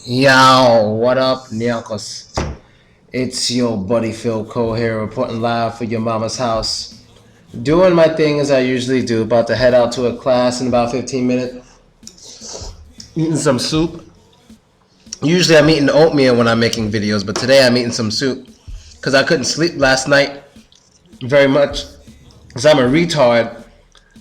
Yo, what up, Nyakos? It's your buddy Philko here, reporting live for your mama's house. Doing my thing as I usually do, about to head out to a class in about 15 minutes. Eating some soup. Usually I'm eating oatmeal when I'm making videos, but today I'm eating some soup. Because I couldn't sleep last night very much. Because I'm a retard.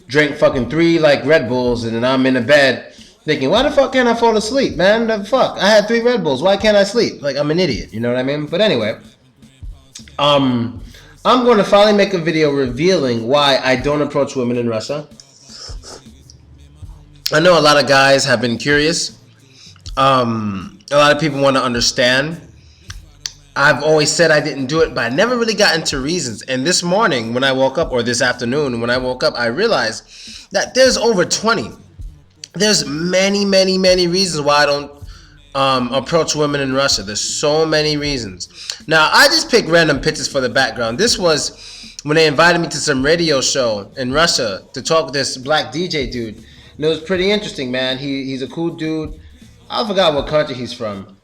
Drank fucking 3 like Red Bulls, and then I'm in the bed thinking, why the fuck can't I fall asleep, man? The fuck? I had 3 Red Bulls. Why can't I sleep? Like, I'm an idiot. You know what I mean? But anyway, um, I'm going to finally make a video revealing why I don't approach women in Russia. I know a lot of guys have been curious. A lot of people want to understand. I've always said I didn't do it, but I never really got into reasons. And this morning when I woke up, or this afternoon when I woke up, I realized that there's over 20. There's many reasons why I don't approach women in Russia. There's so many reasons. Now, I just picked random pictures for the background. This was when they invited me to some radio show in Russia to talk with this black DJ dude. And it was pretty interesting, man. He's a cool dude. I forgot what country he's from.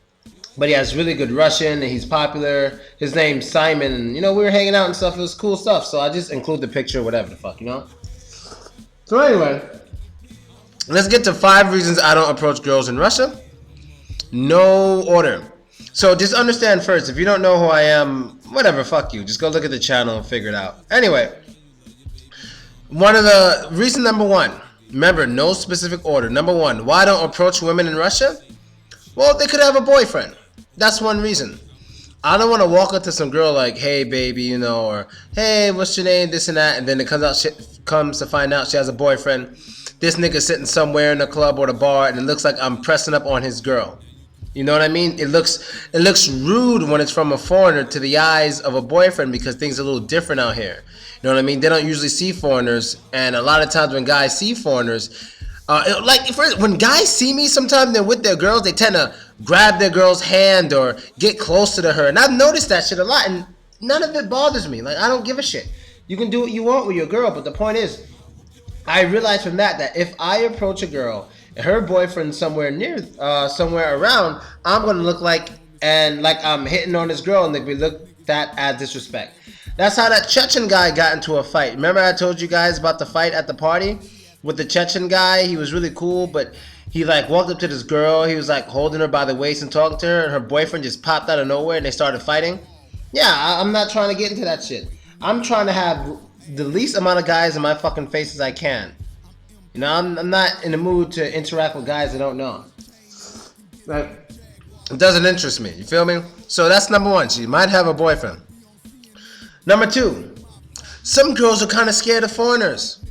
But he has really good Russian, and he's popular. His name's Simon, and, we were hanging out and stuff. It was cool stuff, so I just include the picture, whatever the fuck, So anyway, let's get to 5 reasons I don't approach girls in Russia. No order. So just understand first, if you don't know who I am, whatever, fuck you. Just go look at the channel and figure it out. Anyway, reason number 1, remember, no specific order. Number 1, why I don't approach women in Russia? Well, they could have a boyfriend. That's one reason. I don't want to walk up to some girl like, hey, baby, or hey, what's your name, this and that, and then it comes to find out she has a boyfriend. This nigga sitting somewhere in the club or the bar, and it looks like I'm pressing up on his girl. You know what I mean? It looks rude when it's from a foreigner to the eyes of a boyfriend, because things are a little different out here. You know what I mean? They don't usually see foreigners, and a lot of times when guys see foreigners, when guys see me, sometimes they're with their girls, they tend to grab their girl's hand or get closer to her. And I've noticed that shit a lot, and none of it bothers me. Like, I don't give a shit. You can do what you want with your girl, but the point is, I realized from that if I approach a girl and her boyfriend somewhere around, I'm going to look like I'm hitting on this girl, and they be looked at as disrespect. That's how that Chechen guy got into a fight. Remember I told you guys about the fight at the party? With the Chechen guy, he was really cool, but he walked up to this girl. He was holding her by the waist and talking to her, and her boyfriend just popped out of nowhere and they started fighting. Yeah, I'm not trying to get into that shit. I'm trying to have the least amount of guys in my fucking face as I can. I'm not in the mood to interact with guys I don't know. It doesn't interest me. You feel me? So that's number 1. She might have a boyfriend. Number 2, some girls are kind of scared of foreigners.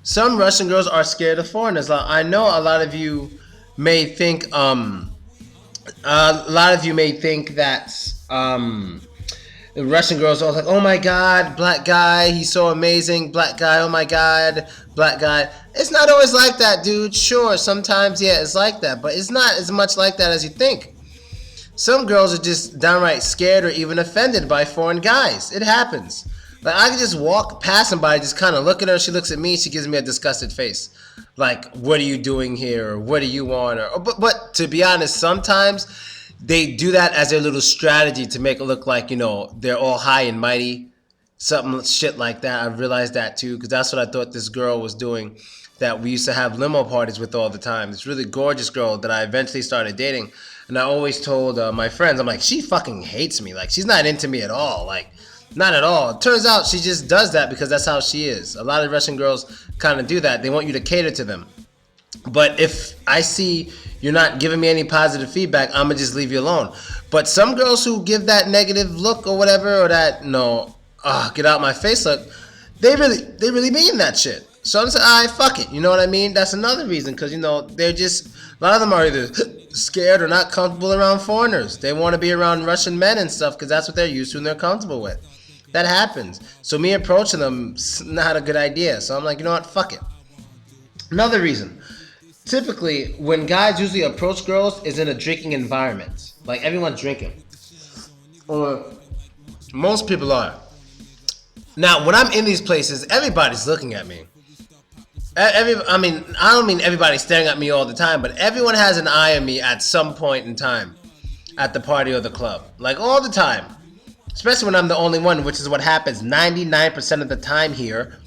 Some Russian girls are scared of foreigners. I know a lot of you may think that the Russian girls are like, oh my god, black guy, he's so amazing, black guy, oh my god, black guy. It's not always like that, dude. Sure, sometimes, yeah, it's like that, but it's not as much like that as you think. Some girls are just downright scared or even offended by foreign guys. It happens. Like, I can just walk past somebody, just kind of look at her. She looks at me. She gives me a disgusted face. Like, what are you doing here? Or what do you want? But to be honest, sometimes they do that as their little strategy to make it look like, they're all high and mighty. Something shit like that. I've realized that too, because that's what I thought this girl was doing that we used to have limo parties with all the time. This really gorgeous girl that I eventually started dating. And I always told my friends, I'm like, she fucking hates me. Like, she's not into me at all. Like, not at all. It turns out she just does that because that's how she is. A lot of Russian girls kind of do that. They want you to cater to them. But if I see you're not giving me any positive feedback, I'm going to just leave you alone. But some girls who give that negative look or whatever, or that, get out my face look, they really mean that shit. So I'm saying, all right, fuck it. You know what I mean? That's another reason, because, they're just, a lot of them are either scared or not comfortable around foreigners. They want to be around Russian men and stuff because that's what they're used to and they're comfortable with. That happens. So me approaching them is not a good idea. So I'm like, you know what? Fuck it. Another reason. Typically, when guys usually approach girls is in a drinking environment. Like, everyone's drinking. Or most people are. Now, when I'm in these places, everybody's looking at me. I mean, I don't mean everybody staring at me all the time, but everyone has an eye on me at some point in time at the party or the club. Like all the time. Especially when I'm the only one, which is what happens 99% of the time here.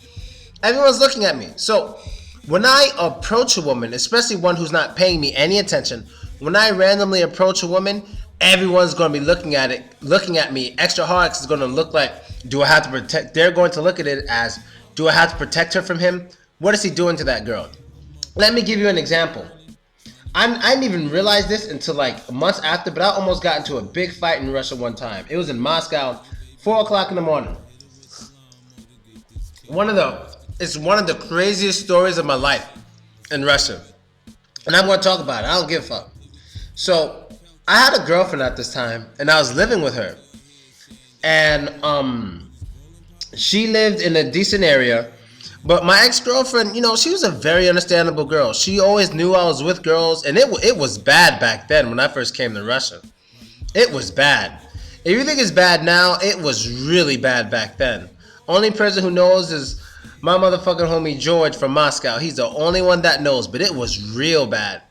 Everyone's looking at me. So when I approach a woman, especially one who's not paying me any attention, when I randomly approach a woman, everyone's going to be looking at me extra hard because it's going to look like, do I have to protect? They're going to look at it as, do I have to protect her from him? What is he doing to that girl? Let me give you an example. I didn't even realize this until like months after, but I almost got into a big fight in Russia one time. It was in Moscow, 4 o'clock in the morning. It's one of the craziest stories of my life in Russia. And I'm going to talk about it. I don't give a fuck. So, I had a girlfriend at this time, and I was living with her. And she lived in a decent area. But my ex-girlfriend, she was a very understandable girl. She always knew I was with girls, and it was bad back then when I first came to Russia. It was bad. If you think it's bad now, it was really bad back then. Only person who knows is my motherfucking homie George from Moscow. He's the only one that knows, but it was real bad.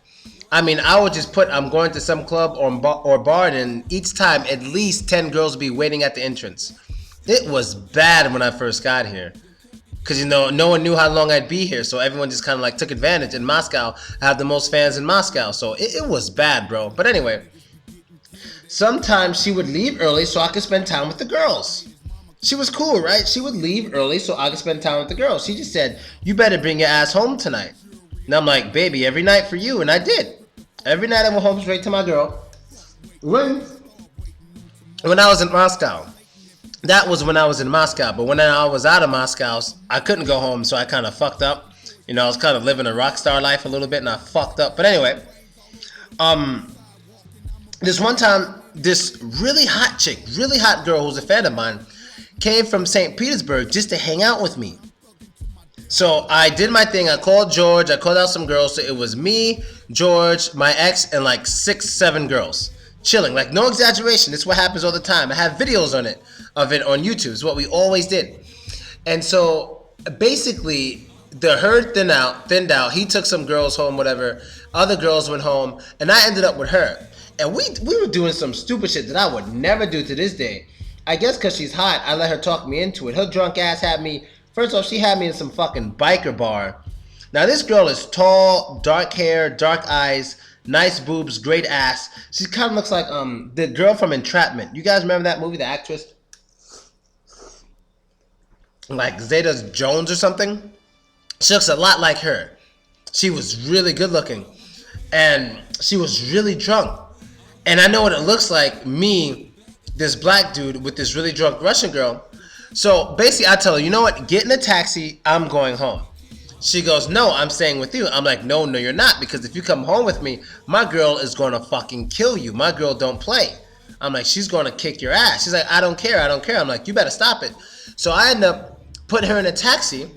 I mean, I would just put, I'm going to some club or bar, and each time at least 10 girls would be waiting at the entrance. It was bad when I first got here. Because, no one knew how long I'd be here, so everyone just kind of like took advantage. In Moscow, I have the most fans in Moscow, so it was bad, bro. But anyway, sometimes she would leave early so I could spend time with the girls. She was cool, right? She would leave early so I could spend time with the girls. She just said, you better bring your ass home tonight. And I'm like, baby, every night for you. And I did. Every night I went home straight to my girl. When I was in Moscow. That was when I was in Moscow. But when I was out of Moscow, I couldn't go home, so I kind of fucked up. I was kind of living a rock star life a little bit, and I fucked up. But anyway, this one time, this really hot chick, really hot girl who's a fan of mine, came from St. Petersburg just to hang out with me. So I did my thing. I called George. I called out some girls. So it was me, George, my ex, and like 6, 7 girls. Chilling. Like, no exaggeration. This is what happens all the time. I have videos of it on YouTube. It's what we always did. And so basically, the herd thinned out. He took some girls home, whatever. Other girls went home. And I ended up with her. And we were doing some stupid shit that I would never do to this day. I guess because she's hot, I let her talk me into it. Her drunk ass had me. First off, she had me in some fucking biker bar. Now, this girl is tall, dark hair, dark eyes, nice boobs, great ass. She kind of looks like the girl from Entrapment. You guys remember that movie, the actress? Like Zeta Jones or something? She looks a lot like her. She was really good looking. And she was really drunk. And I know what it looks like, me, this black dude with this really drunk Russian girl. So basically I tell her, you know what, get in a taxi, I'm going home. She goes, no, I'm staying with you. I'm like, no, you're not, because if you come home with me, my girl is going to fucking kill you. My girl don't play. I'm like, she's going to kick your ass. She's like, I don't care. I'm like, you better stop it. So I end up putting her in a taxi.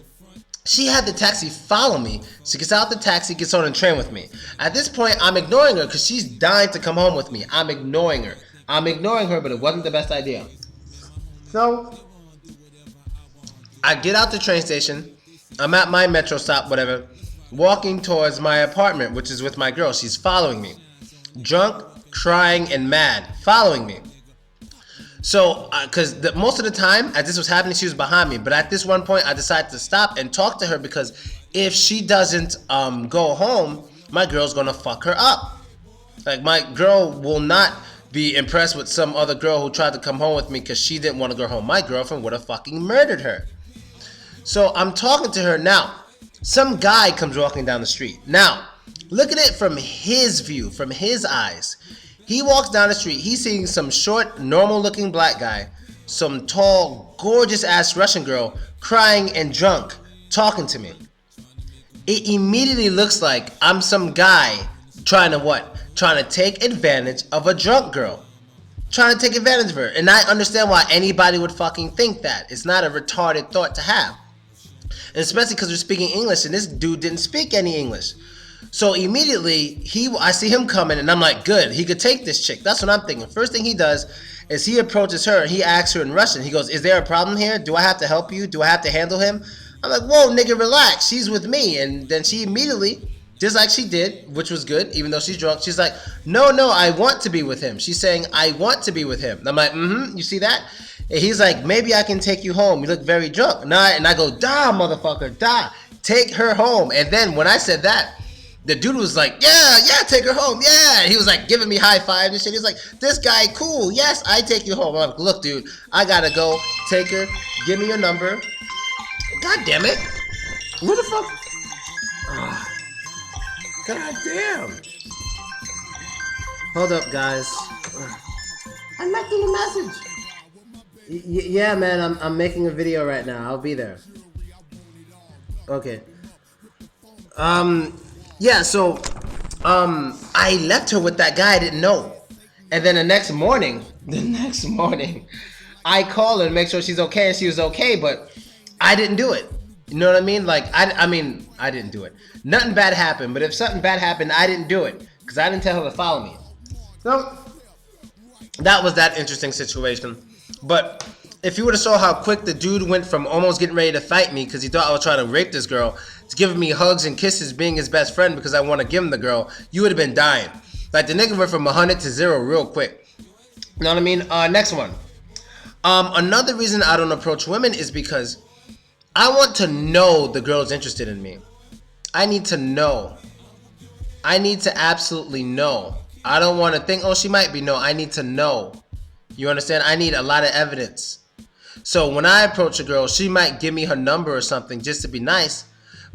She had the taxi follow me. She gets out the taxi, gets on a train with me. At this point, I'm ignoring her because she's dying to come home with me. I'm ignoring her, but it wasn't the best idea. So I get out the train station. I'm at my metro stop, whatever, walking towards my apartment, which is with my girl. She's following me. Drunk, crying, and mad. Following me. So, because most of the time, as this was happening, she was behind me. But at this one point, I decided to stop and talk to her because if she doesn't go home, my girl's going to fuck her up. Like, my girl will not be impressed with some other girl who tried to come home with me because she didn't want to go home. My girlfriend would have fucking murdered her. So I'm talking to her now. Some guy comes walking down the street. Now, look at it from his view, from his eyes. He walks down the street. He's seeing some short, normal-looking black guy, some tall, gorgeous-ass Russian girl, crying and drunk, talking to me. It immediately looks like I'm some guy trying to what? Trying to take advantage of a drunk girl. Trying to take advantage of her. And I understand why anybody would fucking think that. It's not a retarded thought to have. And especially because we're speaking English and this dude didn't speak any English. So immediately, I see him coming and I'm like, good, he could take this chick. That's what I'm thinking. First thing he does is he approaches her and he asks her in Russian. He goes, is there a problem here? Do I have to help you? Do I have to handle him? I'm like, whoa, nigga, relax. She's with me. And then she immediately, just like she did, which was good, even though she's drunk, she's like, no, I want to be with him. She's saying, I want to be with him. And I'm like, you see that? And he's like, maybe I can take you home. You look very drunk. And I go, da, motherfucker, da. Take her home. And then when I said that, the dude was like, yeah, take her home, yeah. He was like giving me high five and shit. He was like, this guy cool. Yes, I take you home. I'm like, look, dude, I gotta go. Take her. Give me your number. God damn it. Where the fuck? Oh, God damn. Hold up, guys. I left him a message. Yeah, man, I'm making a video right now. I'll be there. Okay. Yeah, so, I left her with that guy I didn't know. And then the next morning, I call her and make sure she's okay, and she was okay, but I didn't do it. You know what I mean? Like, I mean, I didn't do it. Nothing bad happened, but if something bad happened, I didn't do it, because I didn't tell her to follow me. So, that was that interesting situation. But if you would have saw how quick the dude went from almost getting ready to fight me because he thought I was trying to rape this girl, to giving me hugs and kisses, being his best friend because I want to give him the girl, you would have been dying. Like, the nigga went from 100 to 0 real quick. You know what I mean? Next one. Another reason I don't approach women is because I want to know the girl's interested in me. I need to know. I need to absolutely know. I don't want to think, oh, she might be. No, I need to know. You understand? I need a lot of evidence. So when I approach a girl, she might give me her number or something just to be nice.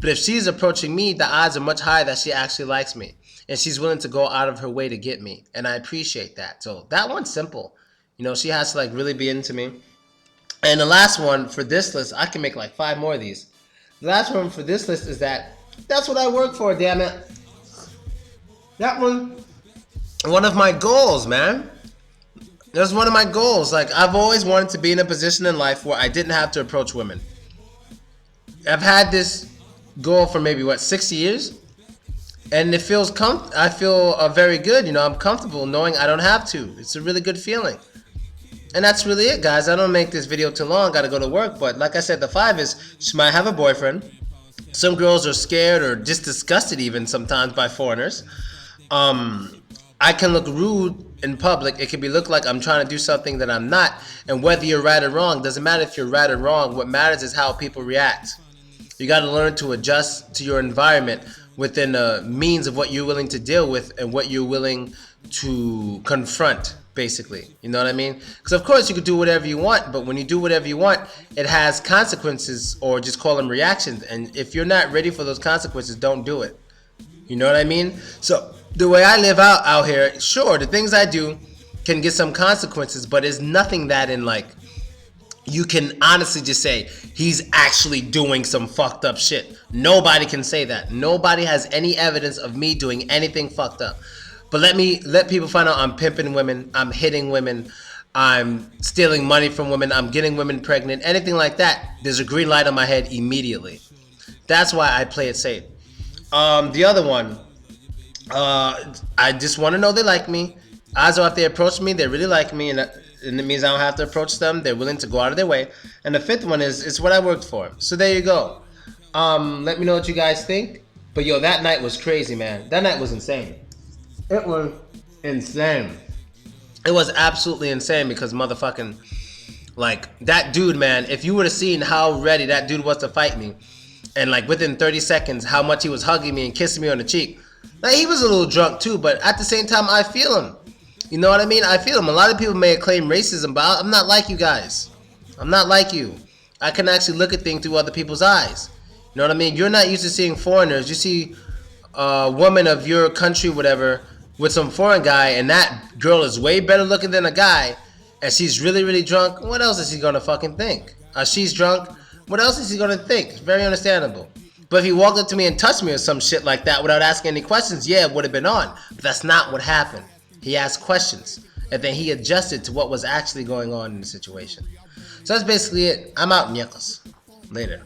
But if she's approaching me, the odds are much higher that she actually likes me. And she's willing to go out of her way to get me. And I appreciate that. So that one's simple. You know, she has to like really be into me. And the last one for this list, I can make like 5 more of these. The last one for this list is that's what I work for, damn it. That one of my goals, man. That's one of my goals. Like, I've always wanted to be in a position in life where I didn't have to approach women. I've had this goal for maybe, 6 years? And it feels I feel very good. You know, I'm comfortable knowing I don't have to. It's a really good feeling. And that's really it, guys. I don't make this video too long. Got to go to work. But like I said, the 5 is she might have a boyfriend. Some girls are scared or just disgusted even sometimes by foreigners. I can look rude in public. It can look like I'm trying to do something that I'm not. And whether you're right or wrong, doesn't matter if you're right or wrong. What matters is how people react. You got to learn to adjust to your environment within the means of what you're willing to deal with and what you're willing to confront, basically. You know what I mean? Because of course you could do whatever you want, but when you do whatever you want, it has consequences, or just call them reactions. And if you're not ready for those consequences, don't do it. You know what I mean? So the way I live out here, sure, the things I do can get some consequences, but it's nothing that in like you can honestly just say he's actually doing some fucked up shit. Nobody can say that. Nobody has any evidence of me doing anything fucked up. But let people find out I'm pimping women, I'm hitting women, I'm stealing money from women, I'm getting women pregnant, anything like that, there's a green light on my head immediately. That's why I play it safe. The other one, I just want to know they like me. Odds are if they approach me, they really like me, and it means I don't have to approach them. They're willing to go out of their way. And the 5th one is it's what I worked for. So there you go. Let me know what you guys think. But yo, that night was crazy, man. That night was insane. It was insane. It was absolutely insane because motherfucking, like, that dude, man, if you would have seen how ready that dude was to fight me, and like within 30 seconds, how much he was hugging me and kissing me on the cheek. Like, he was a little drunk too, but at the same time, I feel him. You know what I mean? I feel him. A lot of people may claim racism, but I'm not like you guys. I'm not like you. I can actually look at things through other people's eyes. You know what I mean? You're not used to seeing foreigners. You see a woman of your country, whatever, with some foreign guy, and that girl is way better looking than a guy, and she's really, really drunk. What else is he gonna fucking think? She's drunk. What else is he gonna think? It's very understandable. But if he walked up to me and touched me or some shit like that without asking any questions, yeah, it would have been on. But that's not what happened. He asked questions, and then he adjusted to what was actually going on in the situation. So that's basically it. I'm out, ñecos. Later.